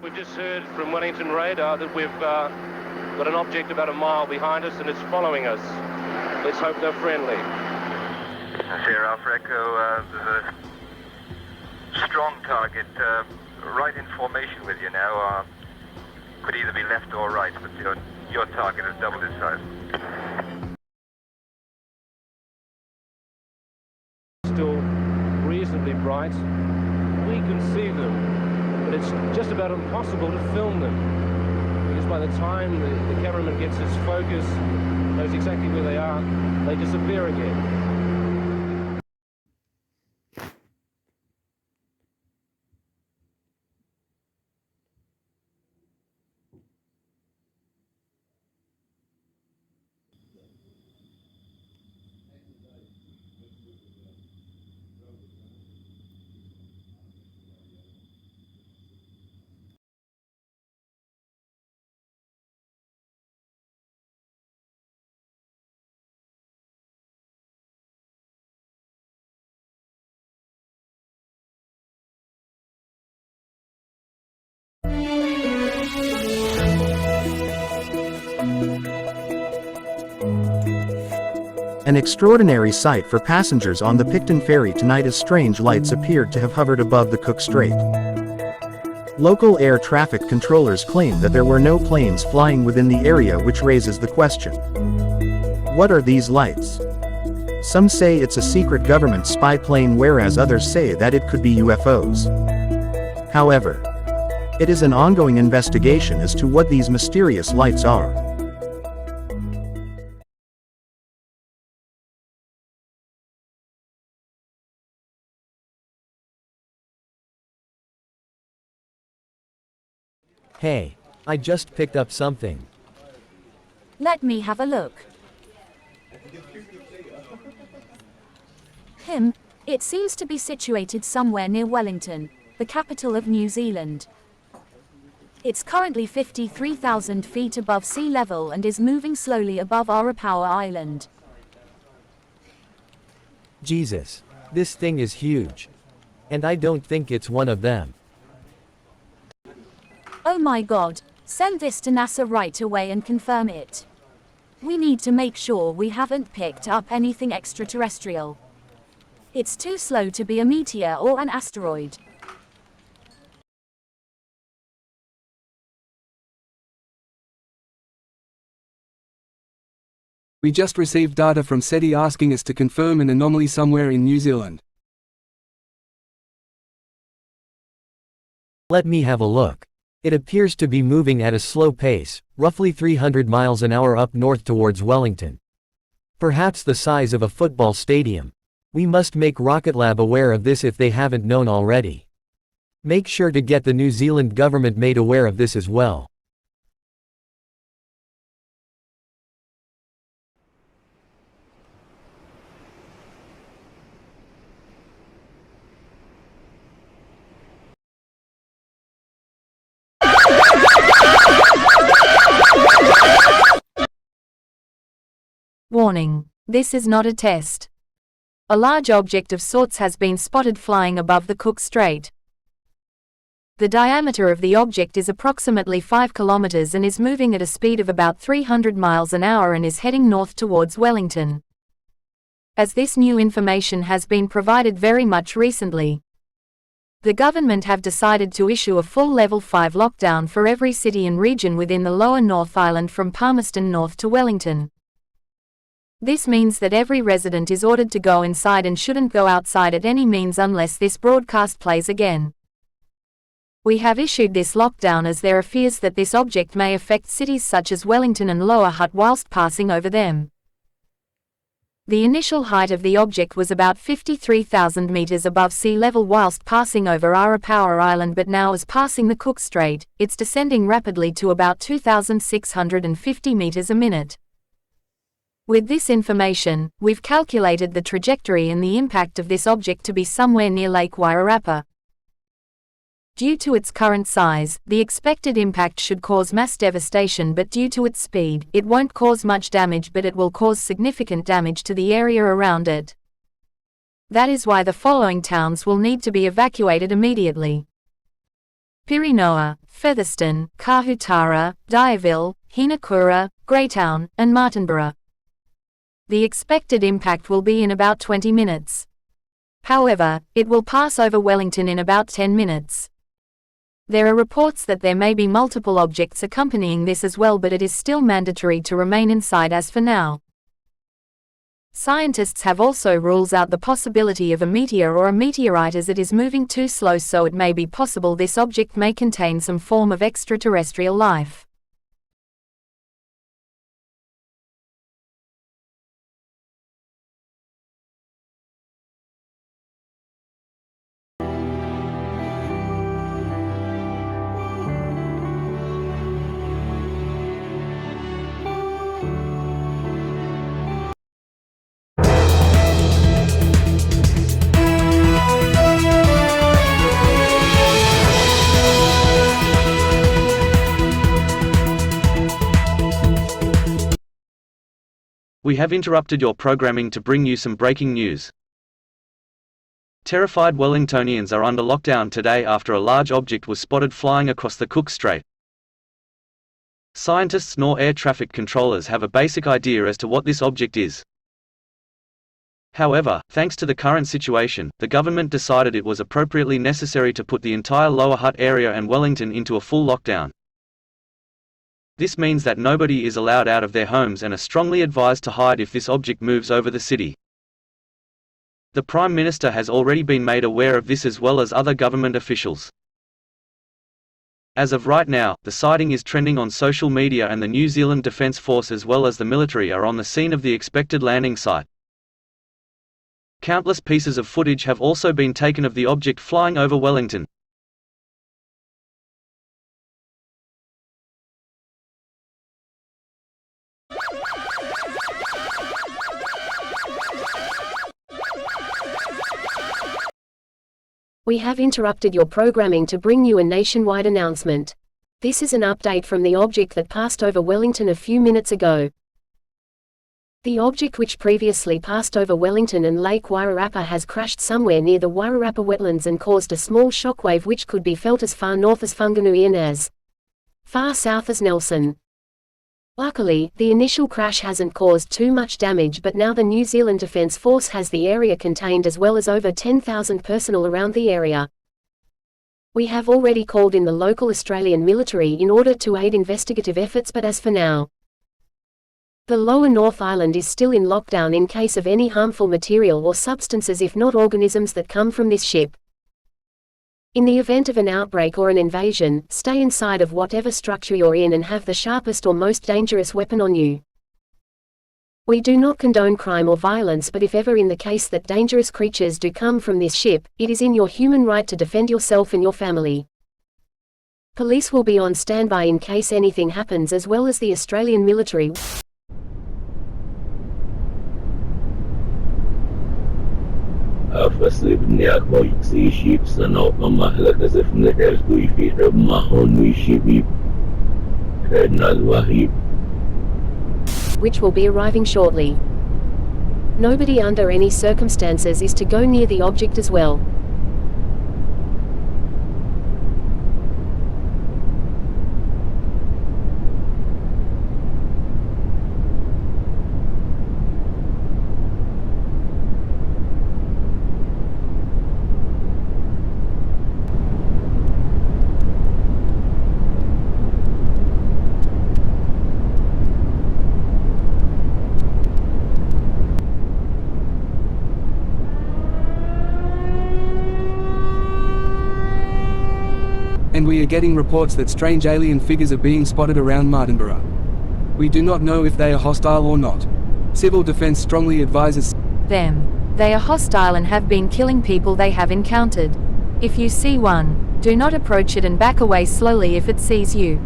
We've just heard from Wellington radar that we've got an object about a mile behind us and it's following us. Let's hope they're friendly. Sierra Alpha Echo, there's a strong target right in formation with you now. Could either be left or right, but your target is double its size. Still reasonably bright. We can see them, but it's just about impossible to film them, because by the time the cameraman gets his focus, knows exactly where they are, they disappear again. An extraordinary sight for passengers on the Picton ferry tonight as strange lights appeared to have hovered above the Cook Strait. Local air traffic controllers claim that there were no planes flying within the area, which raises the question. What are these lights? Some say it's a secret government spy plane, whereas others say that it could be UFOs. However, it is an ongoing investigation as to what these mysterious lights are. Hey, I just picked up something. Let me have a look. It seems to be situated somewhere near Wellington, the capital of New Zealand. It's currently 53,000 feet above sea level and is moving slowly above Arapawa Island. Jesus, this thing is huge. And I don't think it's one of them. Oh my God, send this to NASA right away and confirm it. We need to make sure we haven't picked up anything extraterrestrial. It's too slow to be a meteor or an asteroid. We just received data from SETI asking us to confirm an anomaly somewhere in New Zealand. Let me have a look. It appears to be moving at a slow pace, roughly 300 miles an hour up north towards Wellington. Perhaps the size of a football stadium. We must make Rocket Lab aware of this if they haven't known already. Make sure to get the New Zealand government made aware of this as well. Warning, this is not a test. A large object of sorts has been spotted flying above the Cook Strait. The diameter of the object is approximately 5 kilometers and is moving at a speed of about 300 miles an hour and is heading north towards Wellington. As this new information has been provided very much recently, the government have decided to issue a full level 5 lockdown for every city and region within the lower North Island from Palmerston North to Wellington. This means that every resident is ordered to go inside and shouldn't go outside at any means unless this broadcast plays again. We have issued this lockdown as there are fears that this object may affect cities such as Wellington and Lower Hutt whilst passing over them. The initial height of the object was about 53,000 meters above sea level whilst passing over Arapawa Island, but now as passing the Cook Strait, it's descending rapidly to about 2,650 meters a minute. With this information, we've calculated the trajectory and the impact of this object to be somewhere near Lake Wairarapa. Due to its current size, the expected impact should cause mass devastation, but due to its speed, it won't cause much damage, but it will cause significant damage to the area around it. That is why the following towns will need to be evacuated immediately. Pirinoa, Featherston, Kahutara, Diaville, Hinakura, Greytown, and Martinborough. The expected impact will be in about 20 minutes. However, it will pass over Wellington in about 10 minutes. There are reports that there may be multiple objects accompanying this as well, but it is still mandatory to remain inside as for now. Scientists have also ruled out the possibility of a meteor or a meteorite as it is moving too slow, so it may be possible this object may contain some form of extraterrestrial life. We have interrupted your programming to bring you some breaking news. Terrified Wellingtonians are under lockdown today after a large object was spotted flying across the Cook Strait. Scientists nor air traffic controllers have a basic idea as to what this object is. However, thanks to the current situation, the government decided it was appropriately necessary to put the entire Lower Hutt area and Wellington into a full lockdown. This means that nobody is allowed out of their homes and are strongly advised to hide if this object moves over the city. The Prime Minister has already been made aware of this as well as other government officials. As of right now, the sighting is trending on social media and the New Zealand Defence Force as well as the military are on the scene of the expected landing site. Countless pieces of footage have also been taken of the object flying over Wellington. We have interrupted your programming to bring you a nationwide announcement. This is an update from the object that passed over Wellington a few minutes ago. The object which previously passed over Wellington and Lake Wairarapa has crashed somewhere near the Wairarapa wetlands and caused a small shockwave which could be felt as far north as Whanganui and as far south as Nelson. Luckily, the initial crash hasn't caused too much damage, but now the New Zealand Defence Force has the area contained as well as over 10,000 personnel around the area. We have already called in the local Australian military in order to aid investigative efforts, but as for now, the lower North Island is still in lockdown in case of any harmful material or substances, if not organisms, that come from this ship. In the event of an outbreak or an invasion, stay inside of whatever structure you're in and have the sharpest or most dangerous weapon on you. We do not condone crime or violence, but if ever in the case that dangerous creatures do come from this ship, it is in your human right to defend yourself and your family. Police will be on standby in case anything happens, as well as the Australian military. Fasibniak moiksi shipsano pamahlakas ifnekas tuifira mahonui shibib Kednal Wahib, which will be arriving shortly. Nobody under any circumstances is to go near the object as well. And we are getting reports that strange alien figures are being spotted around Martinborough. We do not know if they are hostile or not. Civil Defence strongly advises them. They are hostile and have been killing people they have encountered. If you see one, do not approach it and back away slowly if it sees you.